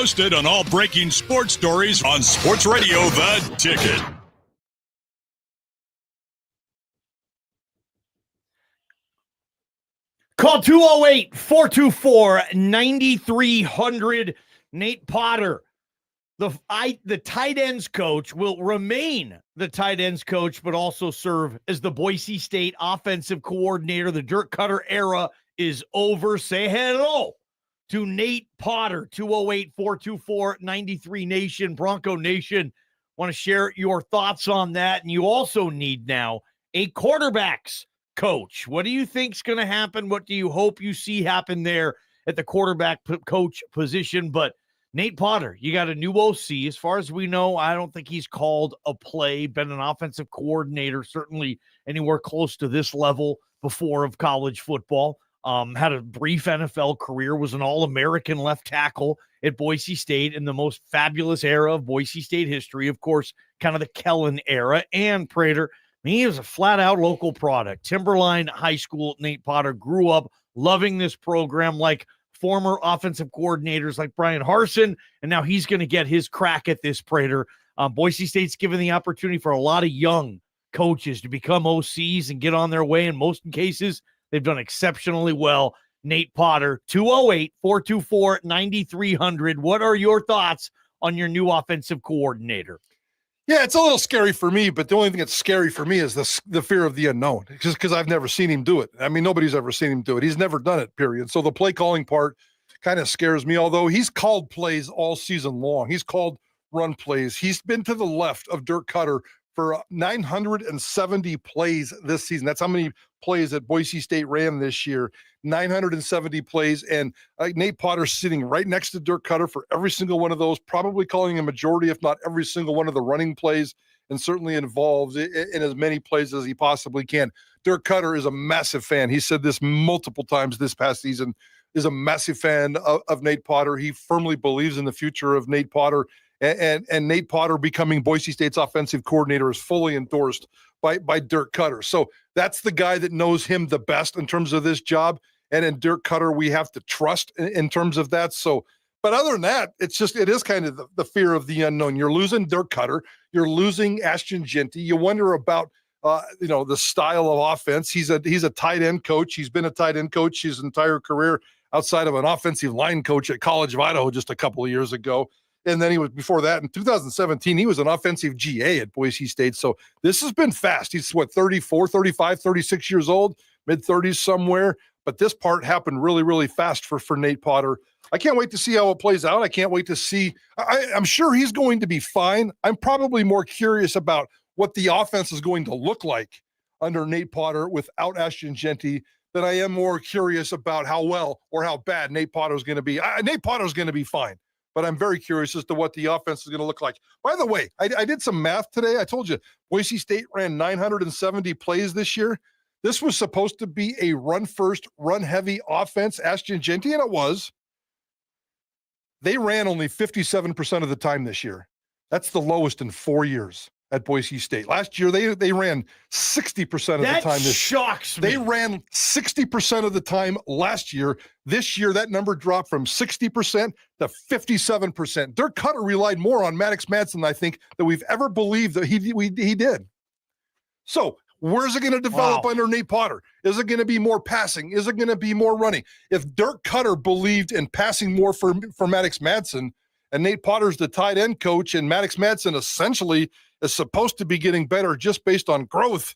posted on all breaking sports stories on Sports Radio The Ticket. Call 208-424-9300. Nate Potter, the tight ends coach, will remain the tight ends coach, but also serve as the Boise State offensive coordinator. The Dirk Koetter era is over. Say hello to Nate Potter, 208-424-93 Nation, Bronco Nation. Want to share your thoughts on that? And you also need now a quarterbacks coach. What do you think's going to happen? What do you hope you see happen there at the quarterback coach position? But Nate Potter, you got a new OC. As far as we know, I don't think he's called a play, been an offensive coordinator, certainly anywhere close to this level before of college football. Had a brief NFL career, was an All-American left tackle at Boise State in the most fabulous era of Boise State history. Of course, kind of the Kellen era. And Prater, he was a flat-out local product. Timberline High School, Nate Potter grew up loving this program like former offensive coordinators like Brian Harsin, and now he's going to get his crack at this, Prater. Boise State's given the opportunity for a lot of young coaches to become OCs and get on their way. In most cases, they've done exceptionally well. Nate Potter, 208-424-9300. What are your thoughts on your new offensive coordinator? Yeah, it's a little scary for me, but the only thing that's scary for me is the fear of the unknown, just because I've never seen him do it. I mean, nobody's ever seen him do it. He's never done it, period. So the play calling part kind of scares me, although he's called plays all season long. He's called run plays. He's been to the left of Dirk Koetter for 970 plays this season. That's how many plays that Boise State ran this year, 970 plays. And Nate Potter's sitting right next to Dirk Koetter for every single one of those, probably calling a majority, if not every single one of the running plays, and certainly involved in as many plays as he possibly can. Dirk Koetter is a massive fan. He said this multiple times this past season, is a massive fan of Nate Potter. He firmly believes in the future of Nate Potter. And Nate Potter becoming Boise State's offensive coordinator is fully endorsed by Dirk Koetter. So that's the guy that knows him the best in terms of this job. And in Dirk Koetter, we have to trust in terms of that. So, but other than that, it is kind of the fear of the unknown. You're losing Dirk Koetter. You're losing Ashton Jeanty. You wonder about, the style of offense. He's a tight end coach. He's been a tight end coach his entire career outside of an offensive line coach at College of Idaho just a couple of years ago. And then he was, before that, in 2017, he was an offensive GA at Boise State. So this has been fast. He's 34, 35, 36 years old, mid-30s somewhere. But this part happened really, really fast for Nate Potter. I can't wait to see how it plays out. I can't wait to see. I'm sure he's going to be fine. I'm probably more curious about what the offense is going to look like under Nate Potter without Ashton Jeanty than I am more curious about how well or how bad Nate Potter is going to be. Nate Potter is going to be fine. But I'm very curious as to what the offense is going to look like. By the way, I did some math today. I told you Boise State ran 970 plays this year. This was supposed to be a run-first, run-heavy offense, Ashton Jeanty, and it was. They ran only 57% of the time this year. That's the lowest in 4 years at Boise State. Last year, they ran 60% of the time. That shocks me. They ran 60% of the time last year. This year, that number dropped from 60% to 57%. Dirk Koetter relied more on Maddox Madsen, I think, than we've ever believed that he did. So where's it going to develop under Nate Potter? Is it going to be more passing? Is it going to be more running? If Dirk Koetter believed in passing more for Maddox Madsen, and Nate Potter's the tight end coach, and Maddox Madsen essentially is supposed to be getting better just based on growth,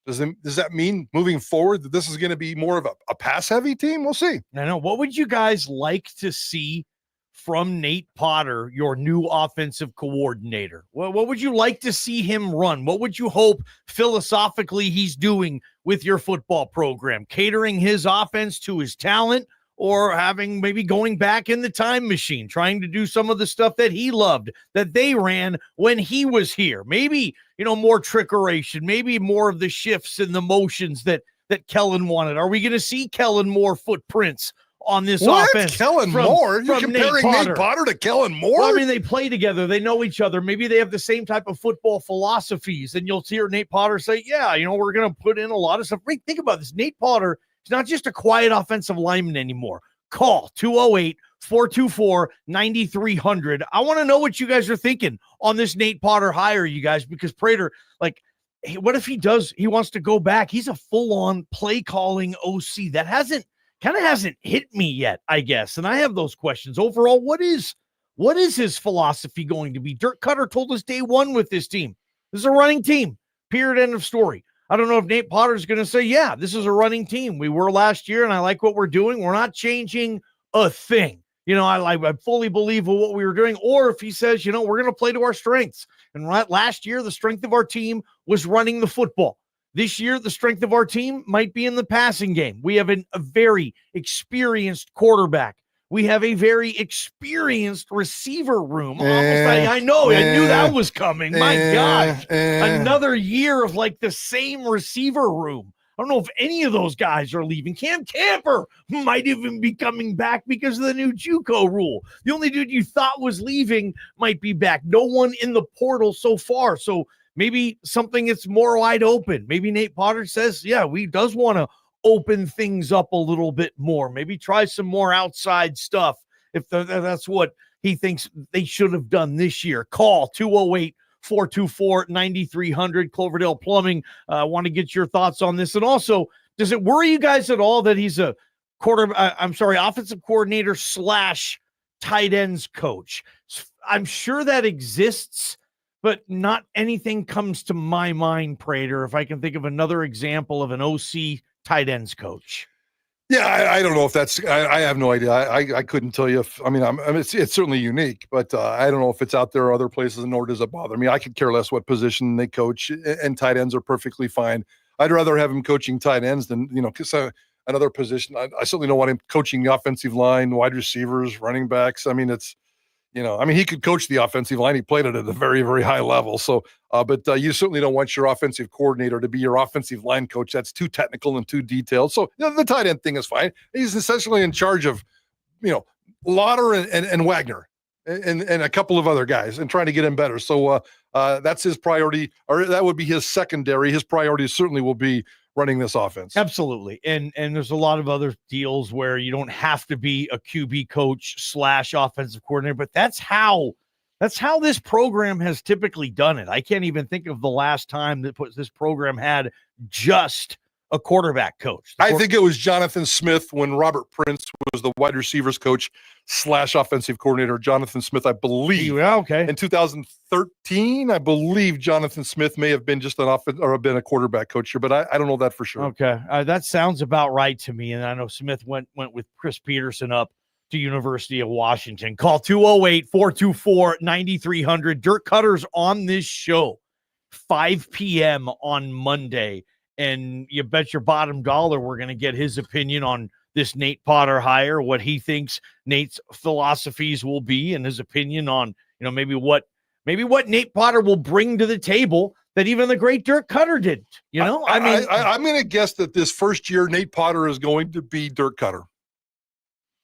does that mean moving forward that this is going to be more of a pass-heavy team? We'll see. I know. What would you guys like to see from Nate Potter, your new offensive coordinator? Well, what would you like to see him run? What would you hope philosophically he's doing with your football program? Catering his offense to his talent, or having maybe going back in the time machine, trying to do some of the stuff that he loved, that they ran when he was here? Maybe, more trickeration, maybe more of the shifts and the motions that Kellen wanted. Are we going to see Kellen Moore footprints on this offense? Kellen Moore? You're comparing Nate Potter to Kellen Moore? Well, I mean, they play together. They know each other. Maybe they have the same type of football philosophies. And you'll hear Nate Potter say, yeah, we're going to put in a lot of stuff. Think about this. Nate Potter is not just a quiet offensive lineman anymore. Call 424-9300. I want to know what you guys are thinking on this Nate Potter hire, you guys, because Prater, like, hey, what if he wants to go back? He's a full-on play-calling OC. That hasn't hit me yet, I guess. And I have those questions. Overall, what is his philosophy going to be? Dirk Koetter told us day one with this team, this is a running team, period, end of story. I don't know if Nate Potter is going to say, yeah, this is a running team. We were last year, and I like what we're doing. We're not changing a thing. I fully believe in what we were doing. Or if he says, we're going to play to our strengths. And last year, the strength of our team was running the football. This year, the strength of our team might be in the passing game. We have a very experienced quarterback. We have a very experienced receiver room. I knew that was coming. My gosh. Another year of like the same receiver room. I don't know if any of those guys are leaving. Cam Camper might even be coming back because of the new JUCO rule. The only dude you thought was leaving might be back. No one in the portal so far. So maybe something that's more wide open. Maybe Nate Potter says, yeah, we does want to open things up a little bit more. Maybe try some more outside stuff if that's what he thinks they should have done this year. Call 208-424-9300. Cloverdale Plumbing. Want to get your thoughts on this. And also, does it worry you guys at all that he's a offensive coordinator / tight ends coach? I'm sure that exists, but not anything comes to my mind, Prater, if I can think of another example of an OC tight ends coach. Yeah, I don't know if that's. I have no idea. I couldn't tell you if. It's certainly unique, but I don't know if it's out there or other places. Nor does it bother me. I could care less what position they coach, and tight ends are perfectly fine. I'd rather have him coaching tight ends than because another position. I certainly don't want him coaching the offensive line, wide receivers, running backs. He could coach the offensive line. He played it at a very, very high level. So, but you certainly don't want your offensive coordinator to be your offensive line coach. That's too technical and too detailed. So the tight end thing is fine. He's essentially in charge of, Lauder and Wagner and a couple of other guys and trying to get him better. So that's his priority, or that would be his secondary. His priority certainly will be running this offense. Absolutely. And there's a lot of other deals where you don't have to be a QB coach / offensive coordinator, but that's how this program has typically done it. I can't even think of the last time that this program had just a quarterback coach. I think it was Jonathan Smith when Robert Prince was the wide receivers coach / offensive coordinator. Jonathan Smith, I believe. Yeah, okay. In 2013, I believe Jonathan Smith may have been just been a quarterback coach here, but I don't know that for sure. Okay, that sounds about right to me. And I know Smith went with Chris Peterson up to University of Washington. Call 208-424-9300. Dirk Koetter's on this show 5 p.m. on Monday. And you bet your bottom dollar we're going to get his opinion on this Nate Potter hire, what he thinks Nate's philosophies will be, and his opinion on, maybe what Nate Potter will bring to the table that even the great Dirk Koetter didn't. I'm going to guess that this first year Nate Potter is going to be Dirk Koetter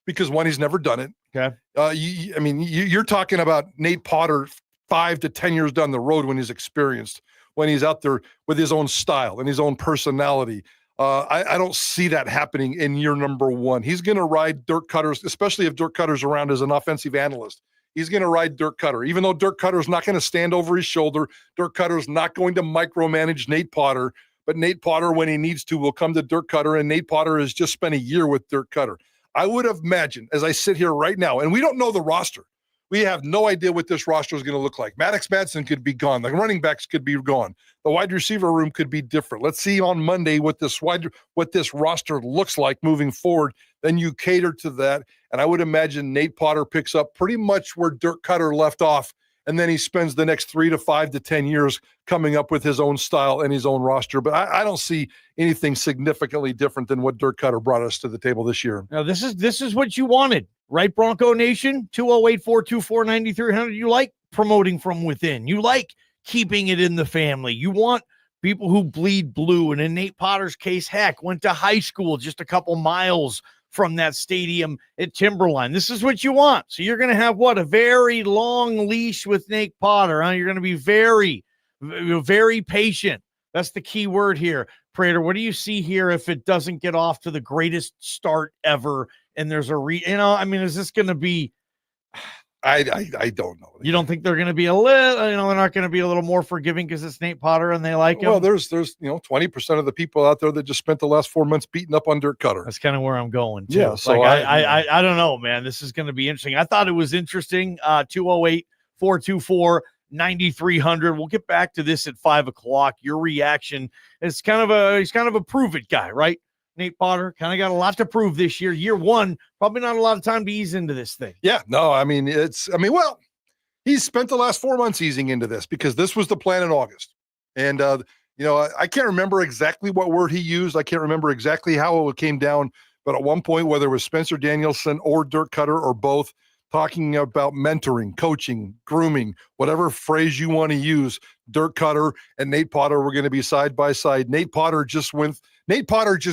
because one, he's never done it. Okay. You're talking about Nate Potter 5 to 10 years down the road when he's experienced, when he's out there with his own style and his own personality. I don't see that happening in year number one. He's going to ride Dirk Koetter, especially if Dirk Koetter's around as an offensive analyst. He's going to ride Dirk Koetter, even though Dirk Koetter's not going to stand over his shoulder. Dirk Koetter's not going to micromanage Nate Potter, but Nate Potter, when he needs to, will come to Dirk Koetter, and Nate Potter has just spent a year with Dirk Koetter. I would have imagined, as I sit here right now, and we don't know the roster. We have no idea what this roster is going to look like. Maddox Madsen could be gone. The running backs could be gone. The wide receiver room could be different. Let's see on Monday what this roster looks like moving forward. Then you cater to that. And I would imagine Nate Potter picks up pretty much where Dirk Koetter left off. And then he spends the next 3 to 5 to 10 years coming up with his own style and his own roster. But I don't see anything significantly different than what Dirk Koetter brought us to the table this year. Now, this is what you wanted, right, Bronco Nation? 208-424-9300. You like promoting from within. You like keeping it in the family. You want people who bleed blue. And in Nate Potter's case, heck, went to high school just a couple miles from that stadium at Timberline. This is what you want. So you're going to have a very long leash with Nate Potter. Huh? You're going to be very, very patient. That's the key word here. Prater, what do you see here if it doesn't get off to the greatest start ever and there's is this going to be? I don't know. You don't think they're going to be they're not going to be a little more forgiving because it's Nate Potter and they like him? Well, there's 20% of the people out there that just spent the last 4 months beating up on Dirk Koetter. That's kind of where I'm going too. Yeah, so I don't know, man. This is going to be interesting. I thought it was interesting. 208-424-9300. We'll get back to this at 5:00. Your reaction is he's kind of a prove it guy, right? Nate Potter kind of got a lot to prove this year. Year one, probably not a lot of time to ease into this thing. Yeah, no, he's spent the last 4 months easing into this because this was the plan in August. And, I can't remember exactly what word he used. I can't remember exactly how it came down. But at one point, whether it was Spencer Danielson or Dirk Koetter or both, talking about mentoring, coaching, grooming, whatever phrase you want to use, Dirk Koetter and Nate Potter were going to be side by side. Nate Potter just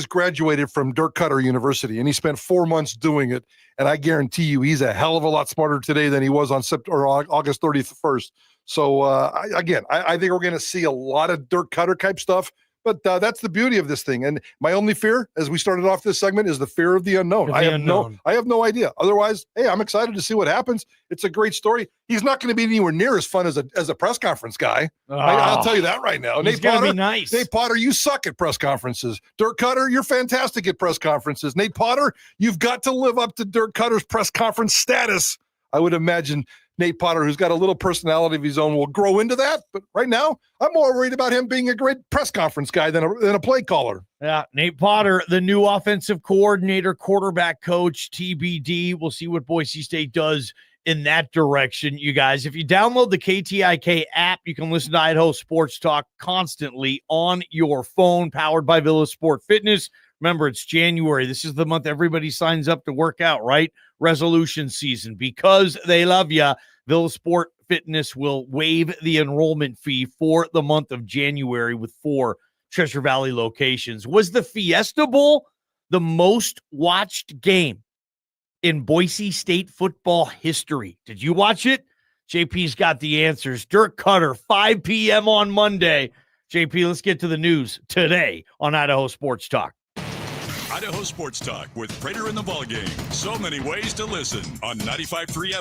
graduated from Dirk Koetter University, and he spent 4 months doing it. And I guarantee you, he's a hell of a lot smarter today than he was on August 31st. So I think we're going to see a lot of Dirk Koetter type stuff. But that's the beauty of this thing. And my only fear, as we started off this segment, is the fear of the unknown. I have no idea. Otherwise, hey, I'm excited to see what happens. It's a great story. He's not going to be anywhere near as fun as a press conference guy. I'll tell you that right now. He's going to be nice. Nate Potter, you suck at press conferences. Dirk Koetter, you're fantastic at press conferences. Nate Potter, you've got to live up to Dirk Kutter's press conference status. I would imagine Nate Potter, who's got a little personality of his own, will grow into that. But right now, I'm more worried about him being a great press conference guy than a play caller. Yeah, Nate Potter, the new offensive coordinator, quarterback coach, TBD. We'll see what Boise State does in that direction, you guys. If you download the KTIK app, you can listen to Idaho Sports Talk constantly on your phone, powered by Villa Sport Fitness. Remember, it's January. This is the month everybody signs up to work out, right? Resolution season. Because they love you, Villa Sport Fitness will waive the enrollment fee for the month of January with 4 Treasure Valley locations. Was the Fiesta Bowl the most watched game in Boise State football history? Did you watch it? JP's got the answers. Dirk Koetter, 5 p.m. on Monday. JP, let's get to the news today on Idaho Sports Talk. Idaho Sports Talk with Prater and The Ballgame. So many ways to listen on 95.3 FM.